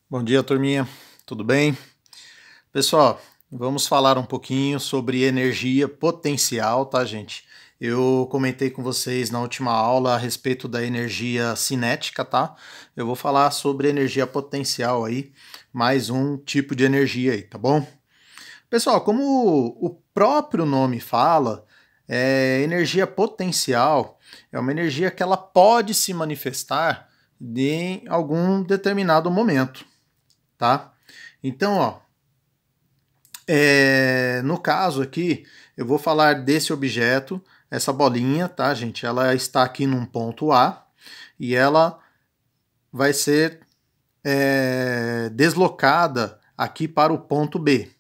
Bom dia, turminha. Tudo bem? Pessoal, vamos falar um pouquinho sobre energia potencial, tá, gente? Eu comentei com vocês na última aula a respeito da energia cinética, tá? Eu vou falar sobre energia potencial aí, mais um tipo de energia aí, tá bom? Pessoal, como o próprio nome fala, energia potencial é uma energia que ela pode se manifestar em algum determinado momento, tá? Então, ó, no caso aqui, eu vou falar desse objeto, essa bolinha, tá, gente? Ela está aqui num ponto A e ela vai ser deslocada aqui para o ponto B.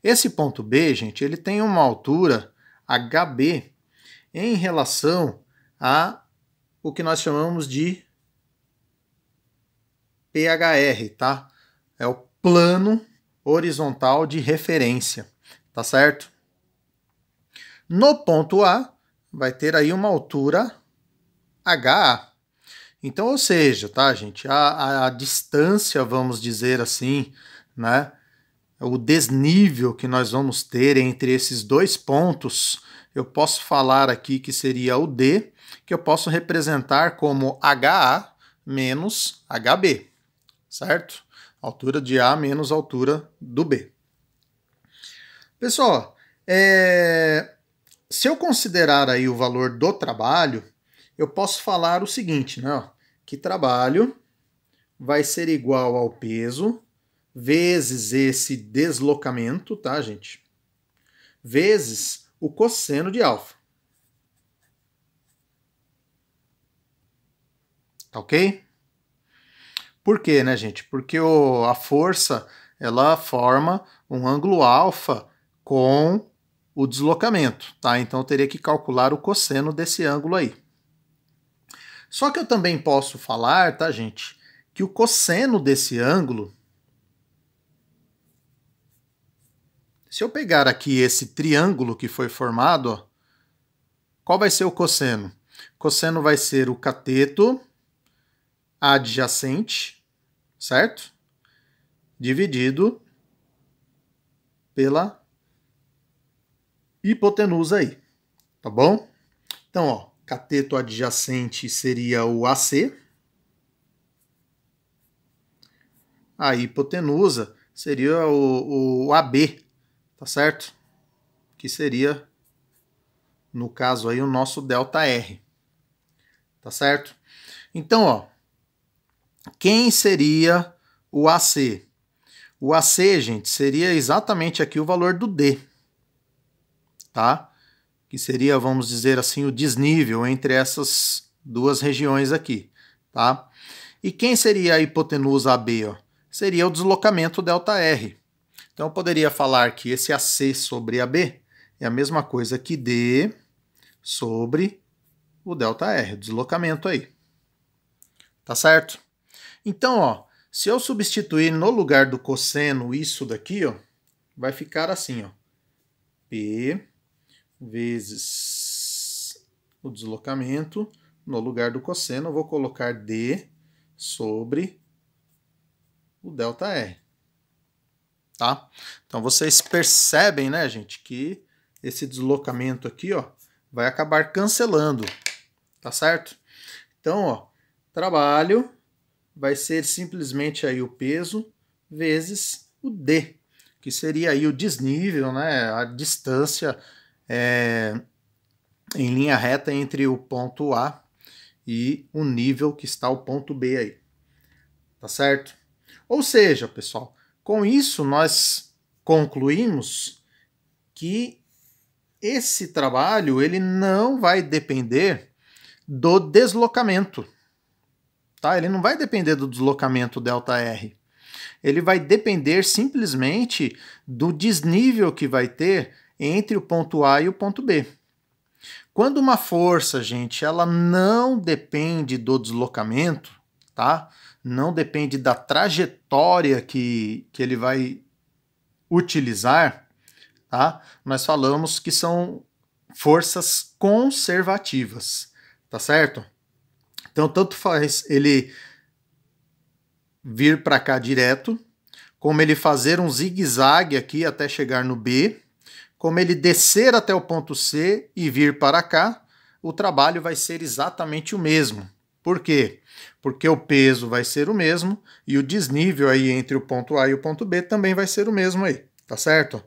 Esse ponto B, gente, ele tem uma altura HB em relação a o que nós chamamos de PHR, tá? É o plano horizontal de referência, tá certo? No ponto A, vai ter aí uma altura HA. Então, ou seja, tá, gente, a distância, vamos dizer assim, né, o desnível que nós vamos ter entre esses dois pontos, eu posso falar aqui que seria o D, que eu posso representar como HA menos HB, certo? Altura de A menos altura do B. Pessoal, se eu considerar aí o valor do trabalho, eu posso falar o seguinte, né? Que trabalho vai ser igual ao peso vezes esse deslocamento, tá, gente? Vezes o cosseno de alfa. Tá ok? Por quê, né, gente? Porque a força ela forma um ângulo alfa com o deslocamento, tá? Então eu teria que calcular o cosseno desse ângulo aí. Só que eu também posso falar, tá, gente, que o cosseno desse ângulo, se eu pegar aqui esse triângulo que foi formado, ó, qual vai ser o cosseno? Cosseno vai ser o cateto adjacente, certo? Dividido pela hipotenusa aí, tá bom? Então, ó, cateto adjacente seria o AC, a hipotenusa seria o AB, tá certo? Que seria, no caso aí, o nosso ΔR, tá certo? Então, ó, quem seria o AC? O AC, gente, seria exatamente aqui o valor do D, tá? Que seria, vamos dizer assim, o desnível entre essas duas regiões aqui, tá? E quem seria a hipotenusa AB? Ó? Seria o deslocamento ΔR. Então eu poderia falar que esse AC sobre AB é a mesma coisa que D sobre o ΔR, o deslocamento aí. Tá certo? Então, ó, se eu substituir no lugar do cosseno isso daqui, ó, vai ficar assim, ó. P vezes o deslocamento, no lugar do cosseno, eu vou colocar D sobre o ΔR. Tá? Então vocês percebem, né, gente, que esse deslocamento aqui, ó, vai acabar cancelando, tá certo? Então, ó, trabalho vai ser simplesmente aí o peso vezes o D, que seria aí o desnível, né, a distância em linha reta entre o ponto A e o nível que está o ponto B aí, tá certo? Ou seja, pessoal, com isso nós concluímos que esse trabalho ele não vai depender do deslocamento, tá? Ele não vai depender do deslocamento ΔR. Ele vai depender simplesmente do desnível que vai ter entre o ponto A e o ponto B. Quando uma força, gente, ela não depende do deslocamento, tá? Não depende da trajetória que ele vai utilizar, tá? Nós falamos que são forças conservativas, tá certo? Então, tanto faz ele vir para cá direto, como ele fazer um zigue-zague aqui até chegar no B, como ele descer até o ponto C e vir para cá, o trabalho vai ser exatamente o mesmo. Por quê? Porque o peso vai ser o mesmo e o desnível aí entre o ponto A e o ponto B também vai ser o mesmo aí, tá certo?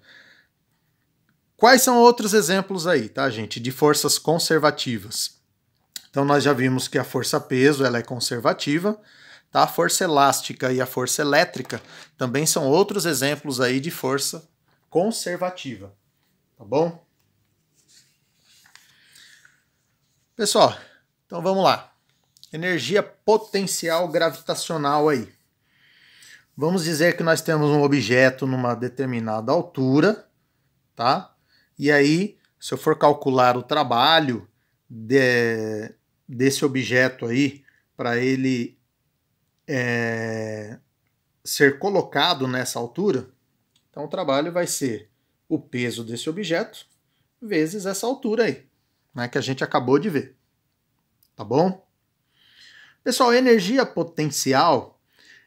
Quais são outros exemplos aí, tá, gente, de forças conservativas? Então nós já vimos que a força peso ela é conservativa, tá? A força elástica e a força elétrica também são outros exemplos aí de força conservativa, tá bom? Pessoal, então vamos lá. Energia potencial gravitacional aí. Vamos dizer que nós temos um objeto numa determinada altura, tá? E aí, se eu for calcular o trabalho desse objeto aí, para ele ser colocado nessa altura, então o trabalho vai ser o peso desse objeto vezes essa altura aí, né, que a gente acabou de ver. Tá bom? Pessoal, a energia potencial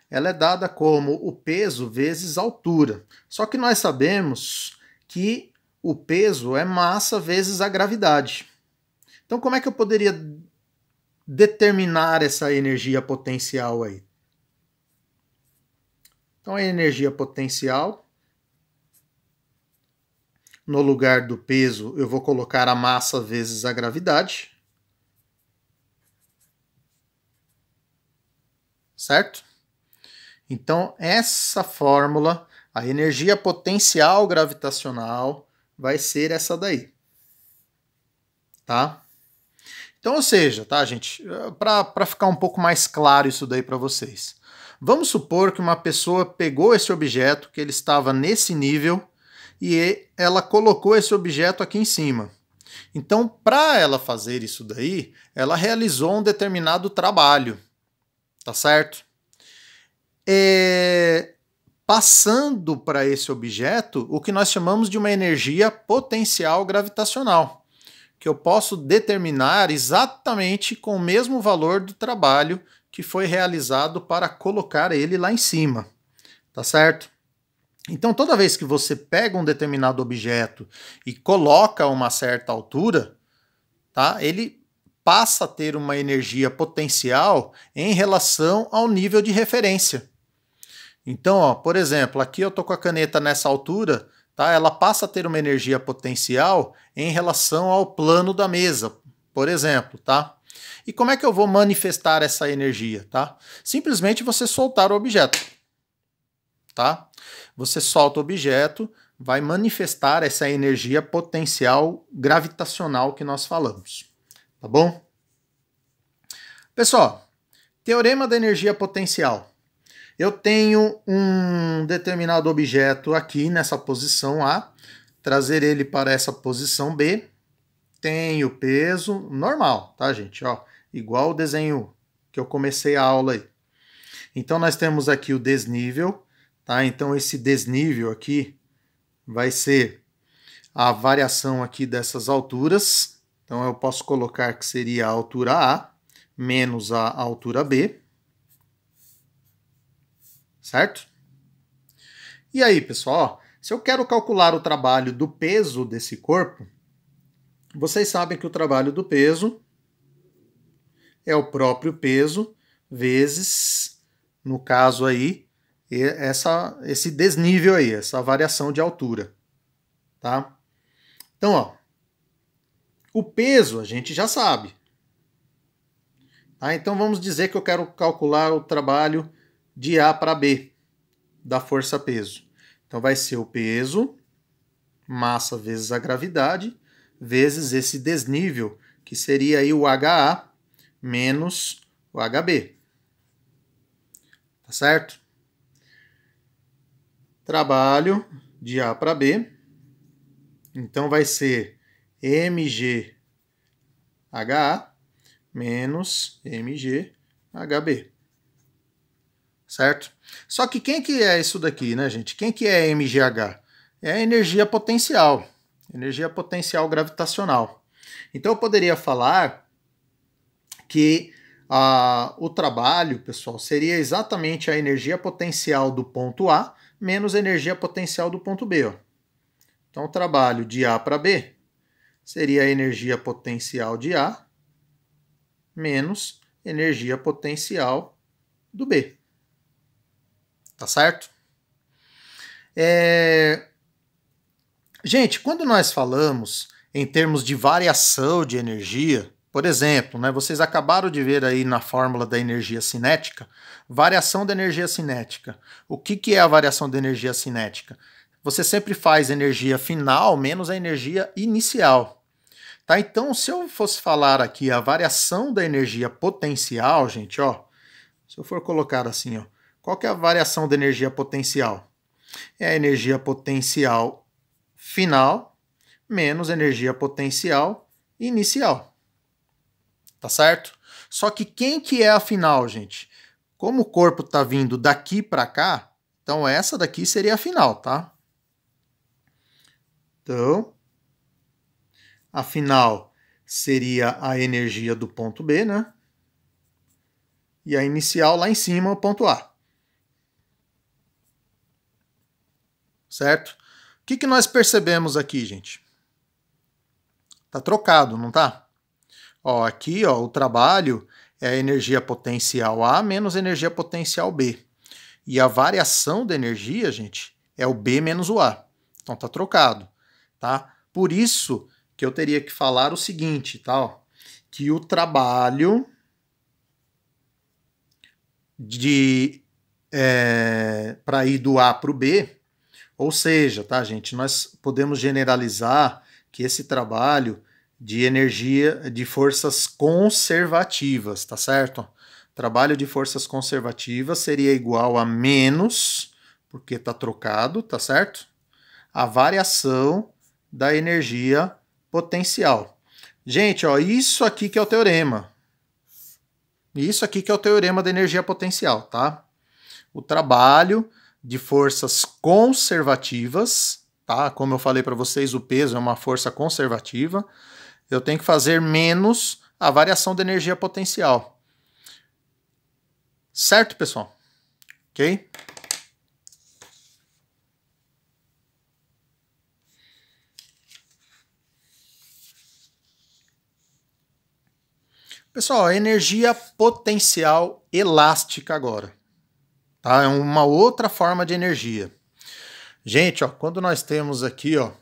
ela é dada como o peso vezes a altura. Só que nós sabemos que o peso é massa vezes a gravidade. Então, como é que eu poderia determinar essa energia potencial aí? Então, a energia potencial, no lugar do peso, eu vou colocar a massa vezes a gravidade. Certo? Então, essa fórmula, a energia potencial gravitacional, vai ser essa daí. Tá? Então, ou seja, tá, gente? Para ficar um pouco mais claro isso daí para vocês. Vamos supor que uma pessoa pegou esse objeto, que ele estava nesse nível, e ela colocou esse objeto aqui em cima. Então, para ela fazer isso daí, ela realizou um determinado trabalho. Tá certo? Passando para esse objeto o que nós chamamos de uma energia potencial gravitacional, que eu posso determinar exatamente com o mesmo valor do trabalho que foi realizado para colocar ele lá em cima, tá certo? Então, toda vez que você pega um determinado objeto e coloca a uma certa altura, tá? Ele passa a ter uma energia potencial em relação ao nível de referência. Então, ó, por exemplo, aqui eu estou com a caneta nessa altura, tá? Ela passa a ter uma energia potencial em relação ao plano da mesa, por exemplo, tá? E como é que eu vou manifestar essa energia, tá? Simplesmente você soltar o objeto, tá? Você solta o objeto, vai manifestar essa energia potencial gravitacional que nós falamos, tá bom? Pessoal, teorema da energia potencial. Eu tenho um determinado objeto aqui nessa posição A, trazer ele para essa posição B, tenho peso normal, tá, gente? Ó, igual o desenho que eu comecei a aula aí. Então, nós temos aqui o desnível, tá? Então, esse desnível aqui vai ser a variação aqui dessas alturas. Então, eu posso colocar que seria a altura A menos a altura B. Certo? E aí, pessoal, se eu quero calcular o trabalho do peso desse corpo, vocês sabem que o trabalho do peso é o próprio peso vezes, no caso aí, esse desnível aí, essa variação de altura, tá? Então, ó, o peso a gente já sabe. Tá? Então vamos dizer que eu quero calcular o trabalho de A para B da força peso. Então vai ser o peso, massa vezes a gravidade, vezes esse desnível, que seria aí o HA menos o HB. Tá certo? Trabalho de A para B. Então vai ser MGHA menos MGHB. Certo? Só que quem que é isso daqui, né, gente? Quem que é MGH? É a energia potencial gravitacional. Então eu poderia falar que O trabalho, pessoal, seria exatamente a energia potencial do ponto A menos a energia potencial do ponto B. Ó. Então, o trabalho de A para B seria a energia potencial de A menos energia potencial do B. Tá certo? Gente, quando nós falamos em termos de variação de energia, por exemplo, né, vocês acabaram de ver aí na fórmula da energia cinética, variação da energia cinética. O que é a variação da energia cinética? Você sempre faz energia final menos a energia inicial. Tá? Então, se eu fosse falar aqui a variação da energia potencial, gente, ó, se eu for colocar assim, ó, qual que é a variação da energia potencial? É a energia potencial final menos energia potencial inicial. Tá certo? Só que quem que é a final, gente? Como o corpo está vindo daqui para cá, então essa daqui seria a final, tá? Então, a final seria a energia do ponto B, né? E a inicial lá em cima, o ponto A. Certo? O que nós percebemos aqui, gente? Tá trocado, não tá? Ó, aqui, ó, o trabalho é a energia potencial A menos energia potencial B. E a variação da energia, gente, é o B menos o A. Então tá trocado, tá? Por isso que eu teria que falar o seguinte, tá? Ó, que o trabalho para ir do A para o B, ou seja, tá, gente, nós podemos generalizar que esse trabalho de energia de forças conservativas, tá certo? Trabalho de forças conservativas seria igual a menos, porque tá trocado, tá certo? A variação da energia potencial. Gente, ó, isso aqui que é o teorema. Isso aqui que é o teorema da energia potencial, tá? O trabalho de forças conservativas, tá? Como eu falei para vocês, o peso é uma força conservativa. Eu tenho que fazer menos a variação da energia potencial. Certo, pessoal? Ok? Pessoal, energia potencial elástica agora. Tá? É uma outra forma de energia. Gente, ó, quando nós temos aqui, ó,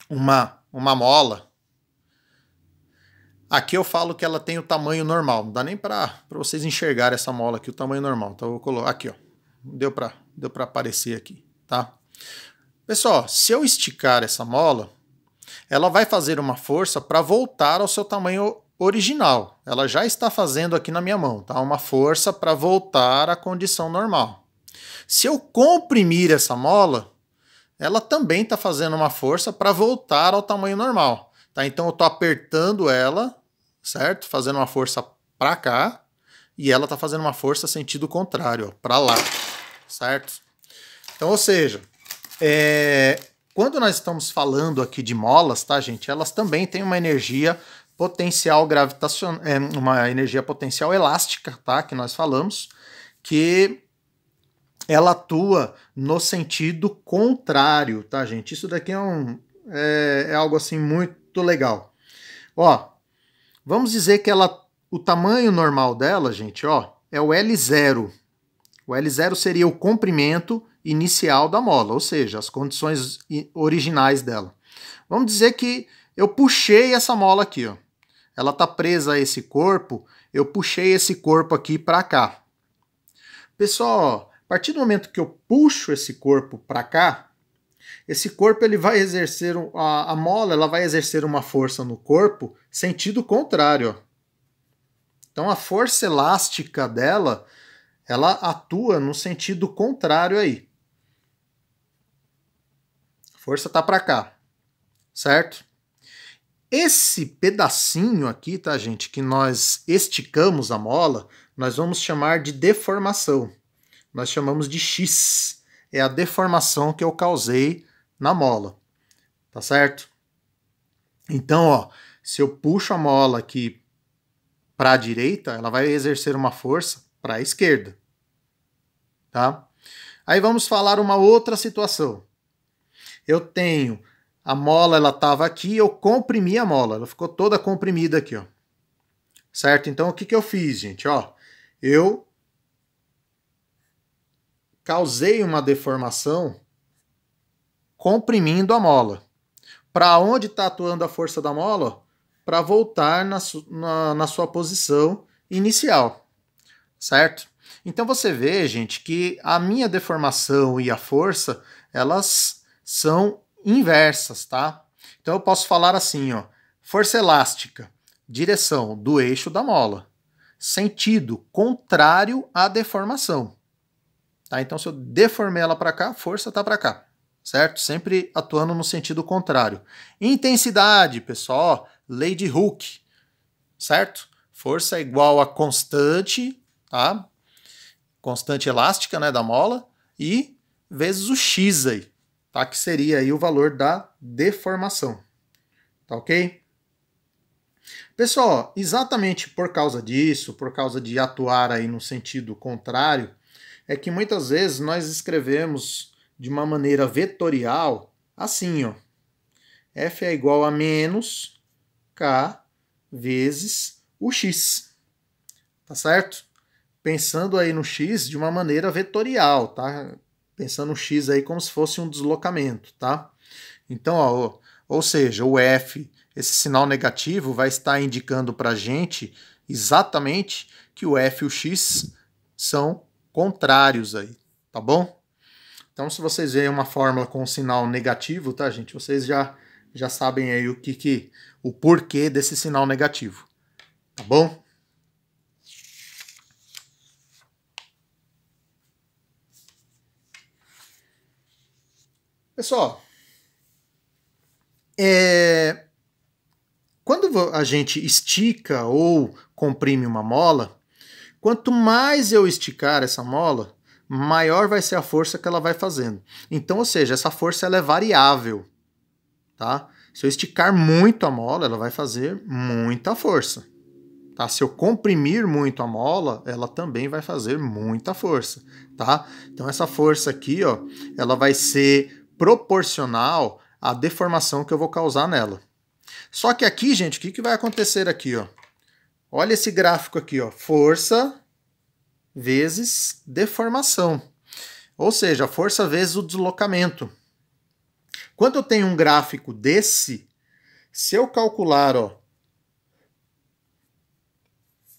uma mola, aqui eu falo que ela tem o tamanho normal. Não dá nem para vocês enxergarem essa mola aqui, o tamanho normal. Então eu vou colocar aqui, ó. Deu para aparecer aqui, tá? Pessoal, se eu esticar essa mola, ela vai fazer uma força para voltar ao seu tamanho original. Ela já está fazendo aqui na minha mão, tá? Uma força para voltar à condição normal. Se eu comprimir essa mola, ela também está fazendo uma força para voltar ao tamanho normal. Tá? Então eu estou apertando ela, certo? Fazendo uma força para cá, e ela está fazendo uma força sentido contrário, para lá, certo? Então, ou seja, quando nós estamos falando aqui de molas, tá, gente? Elas também têm uma energia potencial gravitacional, uma energia potencial elástica, tá? Que nós falamos, que ela atua no sentido contrário, tá, gente? Isso daqui é algo assim muito legal. Ó, vamos dizer que o tamanho normal dela, gente, ó, é o L0. O L0 seria o comprimento inicial da mola, ou seja, as condições originais dela. Vamos dizer que eu puxei essa mola aqui, ó. Ela está presa a esse corpo, eu puxei esse corpo aqui para cá. Pessoal, a partir do momento que eu puxo esse corpo para cá, esse corpo ele vai exercer, a mola ela vai exercer uma força no corpo sentido contrário. Ó. Então a força elástica dela, ela atua no sentido contrário aí. A força está para cá, certo? Esse pedacinho aqui, tá, gente, que nós esticamos a mola, nós vamos chamar de deformação. Nós chamamos de X. É a deformação que eu causei na mola. Tá certo? Então, ó, se eu puxo a mola aqui para a direita, ela vai exercer uma força para a esquerda. Tá? Aí vamos falar uma outra situação. Eu tenho a mola, ela estava aqui, eu comprimi a mola, ela ficou toda comprimida aqui, ó. Certo? Então o que eu fiz, gente? Ó, eu causei uma deformação comprimindo a mola. Para onde está atuando a força da mola? Para voltar na sua posição inicial, certo? Então você vê, gente, que a minha deformação e a força, elas são inversas, tá? Então eu posso falar assim, ó, força elástica, direção do eixo da mola, sentido contrário à deformação. Tá? Então se eu deformei ela para cá, a força está para cá, certo? Sempre atuando no sentido contrário. Intensidade, pessoal, ó, lei de Hooke, certo? Força é igual a constante, tá? Constante elástica, né, da mola, e vezes o x aí, tá? Que seria aí o valor da deformação, tá ok? Pessoal, exatamente por causa disso, por causa de atuar aí no sentido contrário, é que muitas vezes nós escrevemos de uma maneira vetorial assim, ó. F é igual a menos K vezes o x, tá certo? Pensando aí no x de uma maneira vetorial, tá? Pensando no x aí como se fosse um deslocamento, tá? Então, ó, ou seja, o F, esse sinal negativo, vai estar indicando para a gente exatamente que o F e o x são contrários aí, tá bom? Então, se vocês veem uma fórmula com um sinal negativo, tá, gente? Vocês já sabem aí o porquê desse sinal negativo, tá bom? Pessoal, quando a gente estica ou comprime uma mola, quanto mais eu esticar essa mola, maior vai ser a força que ela vai fazendo. Então, ou seja, essa força ela é variável, tá? Se eu esticar muito a mola, ela vai fazer muita força. Tá? Se eu comprimir muito a mola, ela também vai fazer muita força, tá? Então essa força aqui, ó, ela vai ser proporcional à deformação que eu vou causar nela. Só que aqui, gente, o que vai acontecer aqui, ó? Olha esse gráfico aqui, ó, força vezes deformação. Ou seja, força vezes o deslocamento. Quando eu tenho um gráfico desse, se eu calcular, ó,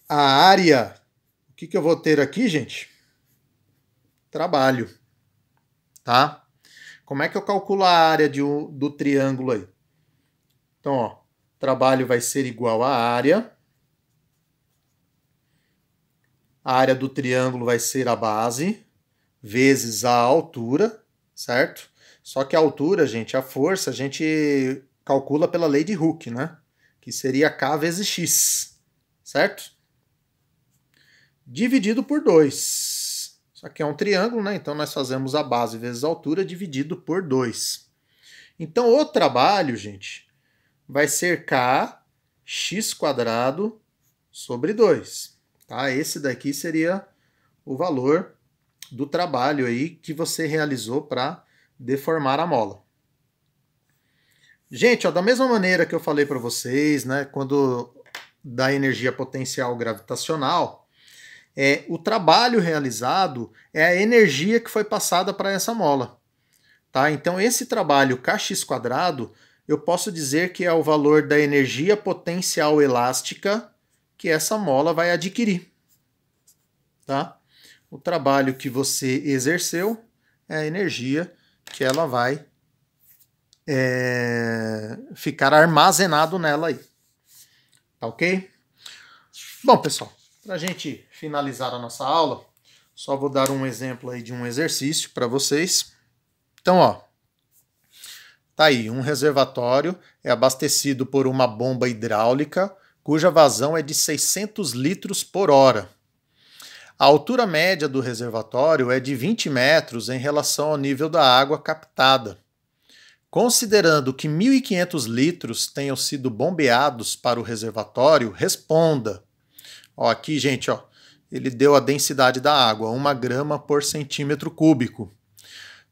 a área, o que eu vou ter aqui, gente? Trabalho, tá? Como é que eu calculo a área do triângulo aí? Então, ó, trabalho vai ser igual à área. A área do triângulo vai ser a base, vezes a altura, certo? Só que a altura, gente, a força, a gente calcula pela lei de Hooke, né? Que seria K vezes X, certo? Dividido por 2. Isso aqui é um triângulo, né? Então nós fazemos a base vezes a altura dividido por 2. Então o trabalho, gente, vai ser kx² sobre 2. Tá? Esse daqui seria o valor do trabalho aí que você realizou para deformar a mola. Gente, ó, da mesma maneira que eu falei para vocês, né, quando da energia potencial gravitacional, o trabalho realizado é a energia que foi passada para essa mola. Tá? Então esse trabalho kx², eu posso dizer que é o valor da energia potencial elástica que essa mola vai adquirir. Tá? O trabalho que você exerceu é a energia que ela vai ficar armazenado nela aí. Tá ok? Bom, pessoal, para a gente finalizar a nossa aula, só vou dar um exemplo aí de um exercício para vocês. Então, ó, tá aí, um reservatório é abastecido por uma bomba hidráulica cuja vazão é de 600 litros por hora. A altura média do reservatório é de 20 metros em relação ao nível da água captada. Considerando que 1.500 litros tenham sido bombeados para o reservatório, responda. Ó, aqui, gente, ó, ele deu a densidade da água, 1 grama por centímetro cúbico.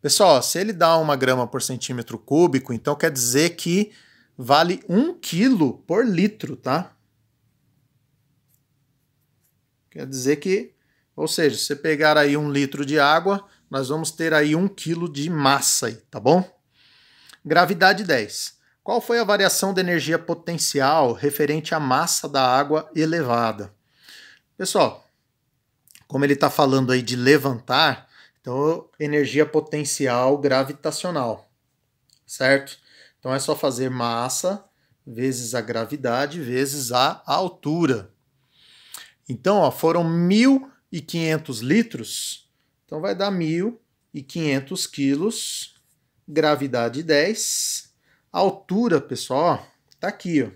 Pessoal, se ele dá 1 grama por centímetro cúbico, então quer dizer que vale 1 quilo por litro, tá? Quer dizer que, ou seja, se você pegar aí 1 litro de água, nós vamos ter aí 1 quilo de massa, aí, tá bom? Gravidade 10. Qual foi a variação de energia potencial referente à massa da água elevada? Pessoal, como ele está falando aí de levantar, então energia potencial gravitacional, certo? Então é só fazer massa vezes a gravidade vezes a altura. Então, ó, foram 1.500 litros, então vai dar 1.500 quilos, gravidade 10. Altura, pessoal, tá aqui, ó.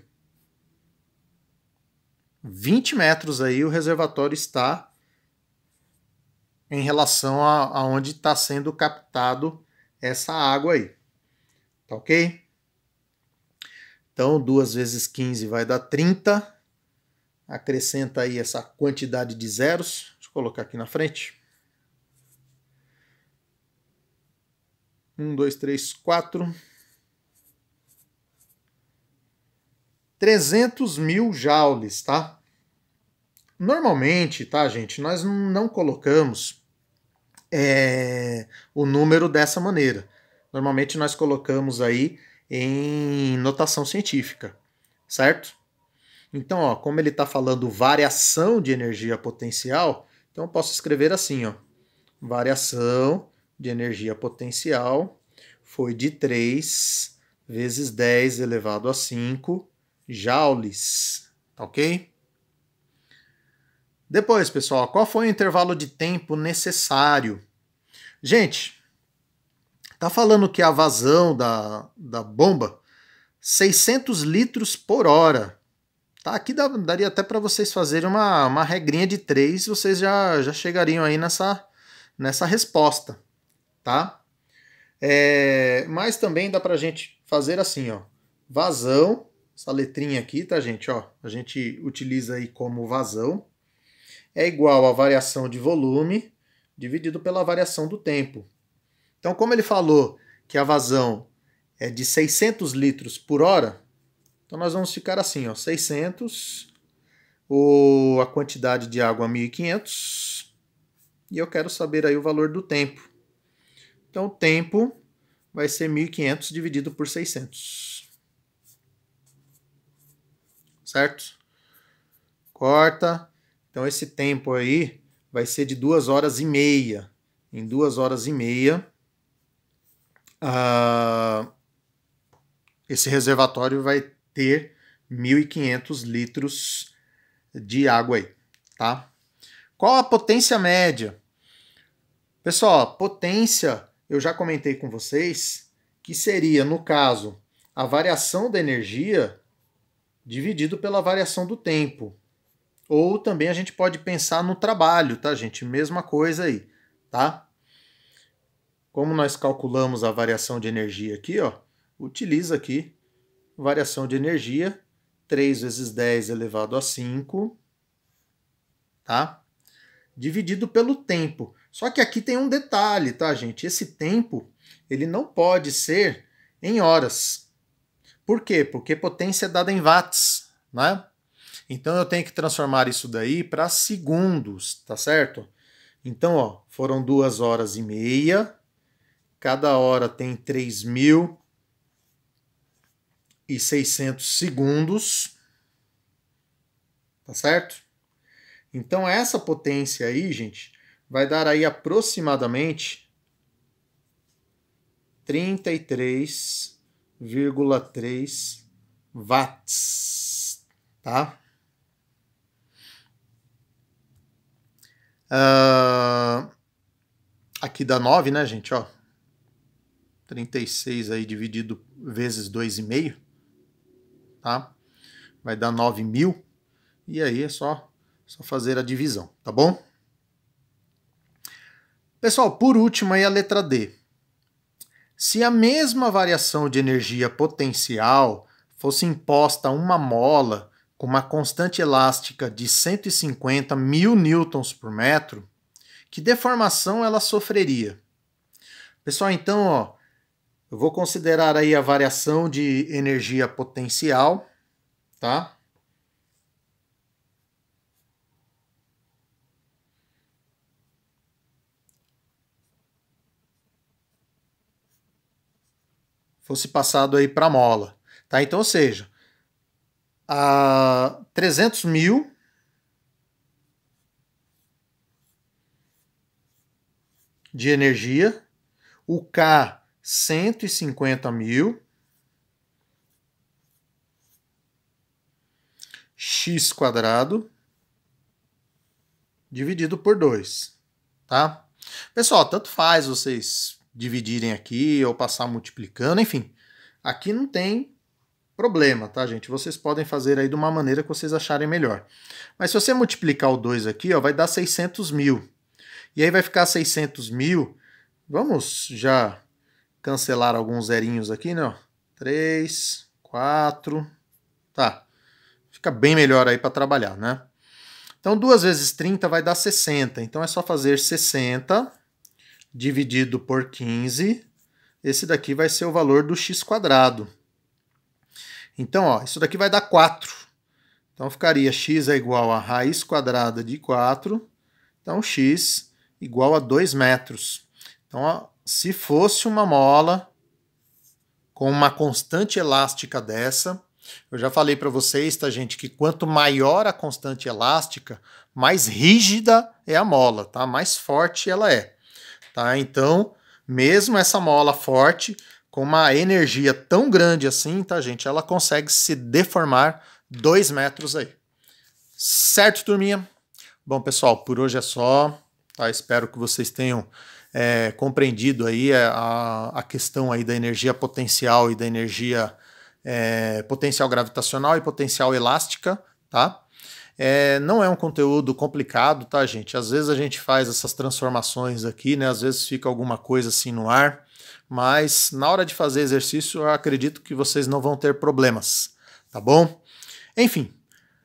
20 metros aí o reservatório está em relação a onde está sendo captado essa água aí. Tá ok? Então, 2 vezes 15 vai dar 30. Acrescenta aí essa quantidade de zeros. Deixa eu colocar aqui na frente. 1, 2, 3, 4. 300 mil joules, tá? Normalmente, tá, gente, nós não colocamos o número dessa maneira. Normalmente nós colocamos aí em notação científica, certo? Então, ó, como ele está falando variação de energia potencial, então eu posso escrever assim, ó. Variação de energia potencial foi de 3 vezes 10 elevado a 5 joules, ok? Depois, pessoal, qual foi o intervalo de tempo necessário? Gente, tá falando que a vazão da bomba, 600 litros por hora. Tá, aqui daria até para vocês fazerem uma regrinha de 3, vocês já chegariam aí nessa resposta, tá? Mas também dá pra gente fazer assim, ó. Vazão, essa letrinha aqui, tá, gente? Ó, a gente utiliza aí como vazão. É igual a variação de volume dividido pela variação do tempo. Então, como ele falou que a vazão é de 600 litros por hora, então nós vamos ficar assim, ó, 600, a quantidade de água 1.500, e eu quero saber aí o valor do tempo. Então, o tempo vai ser 1.500 dividido por 600. Certo? Corta. Então, esse tempo aí vai ser de 2 horas e meia. Em 2 horas e meia, esse reservatório vai ter 1.500 litros de água aí, tá? Qual a potência média? Pessoal, potência, eu já comentei com vocês, que seria, no caso, a variação da energia dividido pela variação do tempo. Ou também a gente pode pensar no trabalho, tá, gente? Mesma coisa aí, tá? Como nós calculamos a variação de energia aqui, ó, utiliza aqui variação de energia, 3 vezes 10 elevado a 5, tá? Dividido pelo tempo. Só que aqui tem um detalhe, tá, gente? Esse tempo, ele não pode ser em horas. Por quê? Porque potência é dada em watts, né? Então eu tenho que transformar isso daí para segundos, tá certo? Então, ó, foram 2 horas e meia, cada hora tem 3.600 segundos, tá certo? Então essa potência aí, gente, vai dar aí aproximadamente 33,3 watts, tá? Aqui dá 9, né, gente? Ó, 36 aí dividido vezes 2,5, tá? Vai dar 9.000. E aí é só fazer a divisão, tá bom? Pessoal, por último aí a letra D. Se a mesma variação de energia potencial fosse imposta a uma mola com uma constante elástica de 150 mil newtons por metro, que deformação ela sofreria? Pessoal, então, ó, eu vou considerar aí a variação de energia potencial, tá? Fosse passado aí para mola, tá? Então, ou seja, a 300 mil de energia, o K 150 mil, x quadrado, dividido por 2, tá? Pessoal, tanto faz vocês dividirem aqui ou passar multiplicando, enfim. Aqui não tem problema, tá, gente? Vocês podem fazer aí de uma maneira que vocês acharem melhor. Mas se você multiplicar o 2 aqui, ó, vai dar 600 mil. E aí vai ficar 600 mil. Vamos já cancelar alguns zerinhos aqui, né? 3, 4, tá. Fica bem melhor aí para trabalhar, né? Então, 2 vezes 30 vai dar 60. Então, é só fazer 60 dividido por 15. Esse daqui vai ser o valor do x quadrado. Então, ó, isso daqui vai dar 4. Então, ficaria x é igual a raiz quadrada de 4. Então, x igual a 2 metros. Então, ó, se fosse uma mola com uma constante elástica dessa, eu já falei para vocês, tá, gente, que quanto maior a constante elástica, mais rígida é a mola, tá? Mais forte ela é, tá? Então, mesmo essa mola forte, com uma energia tão grande assim, tá, gente, ela consegue se deformar 2 metros aí. Certo, turminha? Bom, pessoal, por hoje é só, tá? Espero que vocês tenham compreendido aí a questão aí da energia potencial e da energia potencial gravitacional e potencial elástica, tá? Não é um conteúdo complicado, tá, gente? Às vezes a gente faz essas transformações aqui, né? Às vezes fica alguma coisa assim no ar, mas na hora de fazer exercício eu acredito que vocês não vão ter problemas, tá bom? Enfim,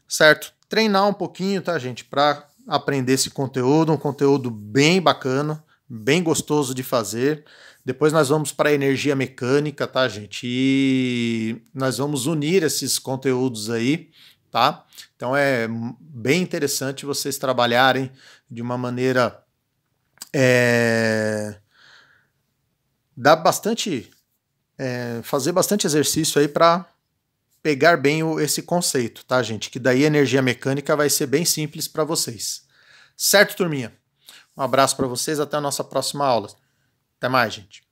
certo? Treinar um pouquinho, tá, gente? Para aprender esse conteúdo, um conteúdo bem bacana, bem gostoso de fazer. Depois nós vamos para a energia mecânica, tá, gente? E nós vamos unir esses conteúdos aí, tá? Então é bem interessante vocês trabalharem de uma maneira fazer bastante exercício aí para pegar bem esse conceito, tá, gente? Que daí a energia mecânica vai ser bem simples para vocês. Certo, turminha? Um abraço para vocês, até a nossa próxima aula. Até mais, gente.